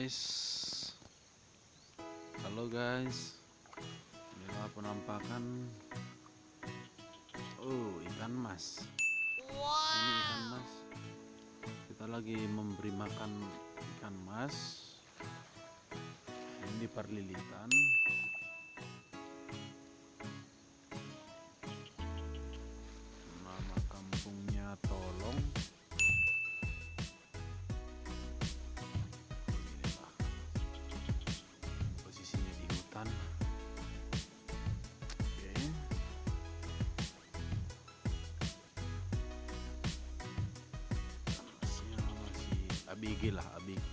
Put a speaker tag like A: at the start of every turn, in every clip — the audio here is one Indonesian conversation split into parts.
A: guys, halo guys, inilah penampakan ikan mas. Ini ikan mas, kita lagi memberi makan ikan mas. Ini di Parlilitan. Nama kampungnya Tolong. Posisinya di hutan. Oke. Masnya masih ABG lah, ABG.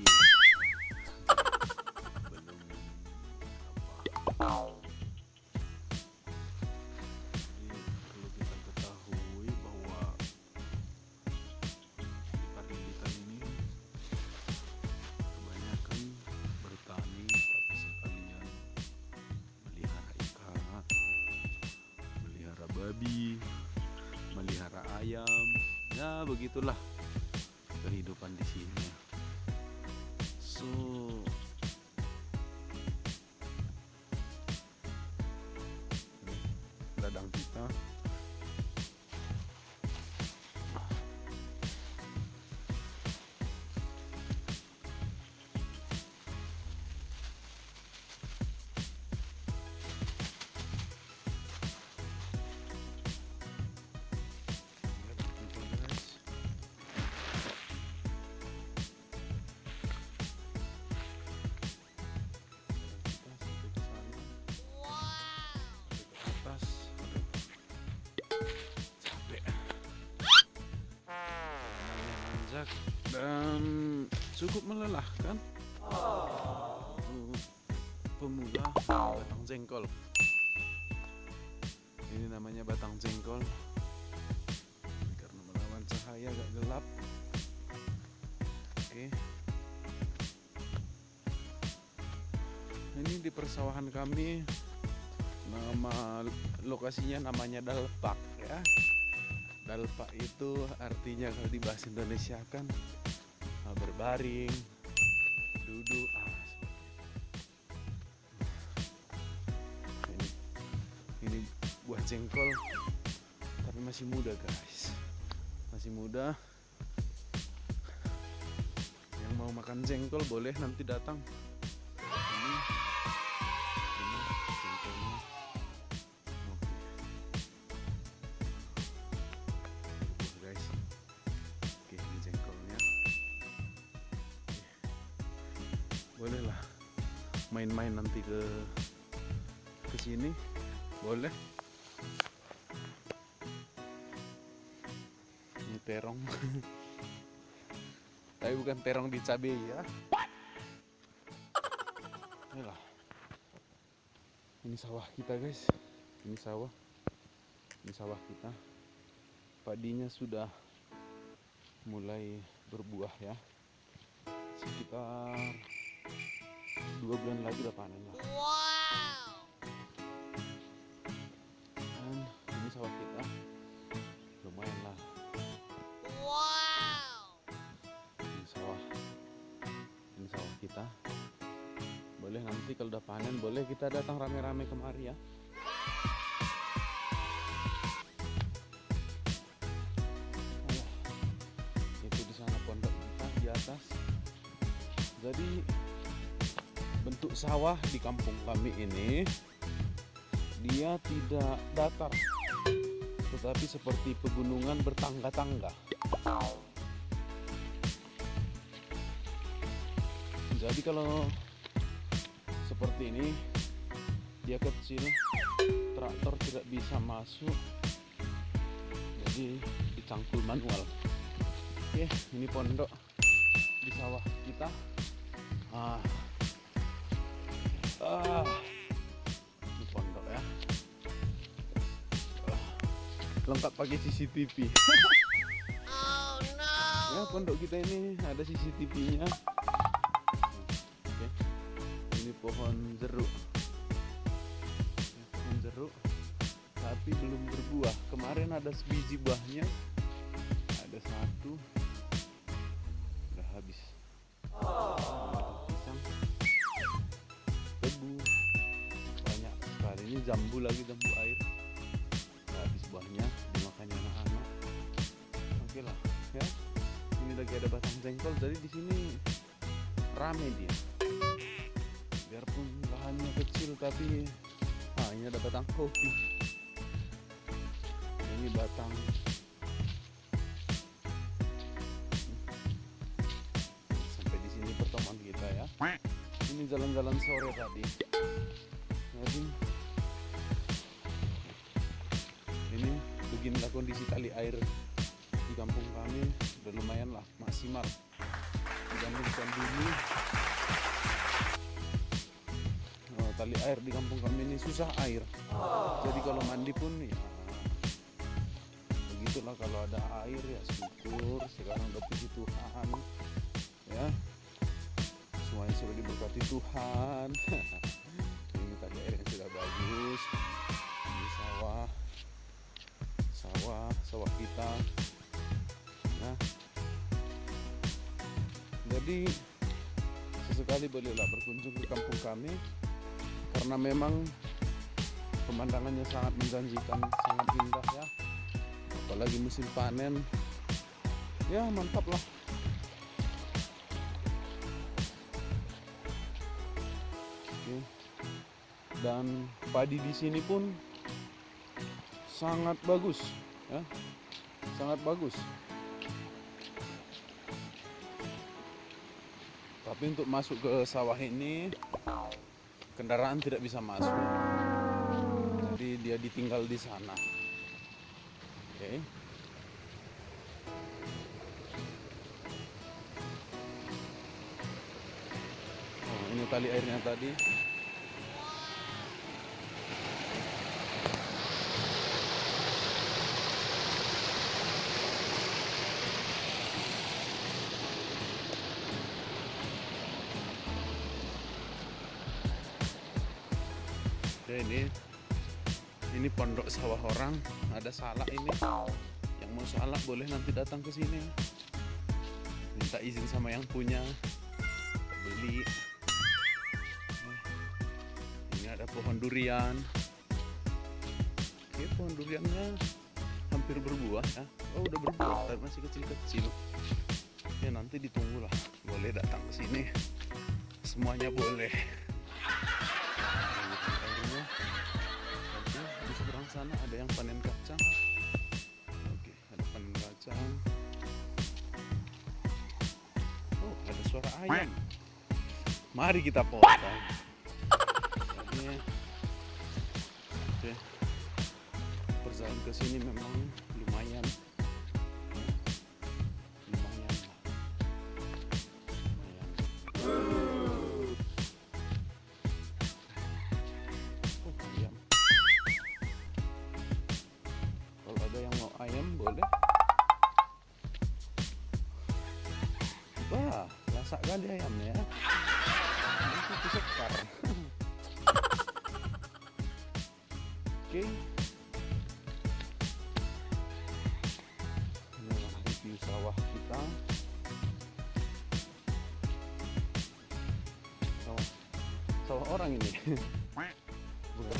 A: Belum apa. Jadi perlu kita ketahui bahwa di Parlilitan ini kebanyakan bertani, tapi sekalian melihara ikan, melihara babi, melihara ayam. Ya begitulah kehidupan di sini. So ladang kita dan cukup melelahkan untuk pemula batang jengkol. Ini namanya batang jengkol karena melawan cahaya agak gelap. Oke, ini di persawahan kami. Nama lokasinya namanya Dalpak ya. Dalpak itu artinya kalau di bahasa Indonesia kan berbaring, duduk, ini buah jengkol, tapi masih muda guys, masih muda. Yang mau makan jengkol boleh nanti datang. Ini jengkolnya. Guys, oke, ini jengkolnya. Bolehlah main-main nanti ke sini, boleh. Ini terong. Tapi bukan terong di cabai ya. Inilah, ini sawah kita guys, ini sawah kita. Padinya sudah mulai berbuah ya, sekitar 2 bulan lagi udah panen lah. Dan ini sawah kita lumayan lah. Ini sawah kita. Boleh nanti kalau udah panen, boleh kita datang rame-rame kemari ya. Itu di sana pondok kita di atas. Jadi bentuk sawah di kampung kami ini dia tidak datar, tetapi seperti pegunungan bertangga-tangga. Jadi kalau seperti ini dia kecil, traktor tidak bisa masuk, jadi dicangkul manual. Oke, ini pondok di sawah kita. Ini pondok ya, lengkap pakai CCTV. Ya, pondok kita ini ada CCTV-nya. Oke, ini pohon jeruk. Ya, pohon jeruk, tapi belum berbuah. Kemarin ada sebiji buahnya, ada 1, udah habis. Pisang. jambu lagi, jambu air. Nah, habis buahnya dimakannya anak-anak. Oke lah ya. Ini lagi ada batang jengkol, jadi di sini rame dia. Biarpun lahannya kecil tapi ini ada batang kopi. Ini batang sampai di sini pertemuan kita ya. Ini jalan-jalan sore tadi. Jadi ini beginilah kondisi tali air di kampung kami. Udah lumayan lah, maksimal dibandingkan dulu. Tali air di kampung kami ini susah air. Jadi kalau mandi pun ya begitulah, kalau ada air ya syukur. Sekarang udah puji Tuhan ya, semuanya sudah diberkati Tuhan. Ini tali air yang sudah bagus. Ini sawah kita ya. Jadi sesekali bolehlah berkunjung ke kampung kami, karena memang pemandangannya sangat menjanjikan, sangat indah ya. Apalagi musim panen, ya mantap lah. Oke. Dan padi di sini pun sangat bagus ya, sangat bagus. Tapi untuk masuk ke sawah ini kendaraan tidak bisa masuk, jadi dia ditinggal di sana. Oke. Oh, ini tali airnya tadi. Ini pondok sawah orang, ada salak ini. Yang mau salak boleh nanti datang ke sini. Minta izin sama yang punya, beli. Ini ada pohon durian. Oke, pohon duriannya hampir berbuah ya. Oh, udah berbuah, tapi masih kecil-kecil. Ya nanti ditunggulah, boleh datang ke sini. Semuanya boleh. Di seberang sana ada yang panen kacang. Oke, ada panen kacang. Oh, ada suara ayam. Mari kita potong. Oke, perjalanan ke sini memang lumayan. Ayam boleh. Wah, lasak kali ayamnya ya. Ini disekar. Oke. Inilah review sawah kita. Sawah orang ini. Bukan.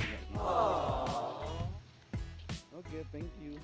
A: Oke, thank you.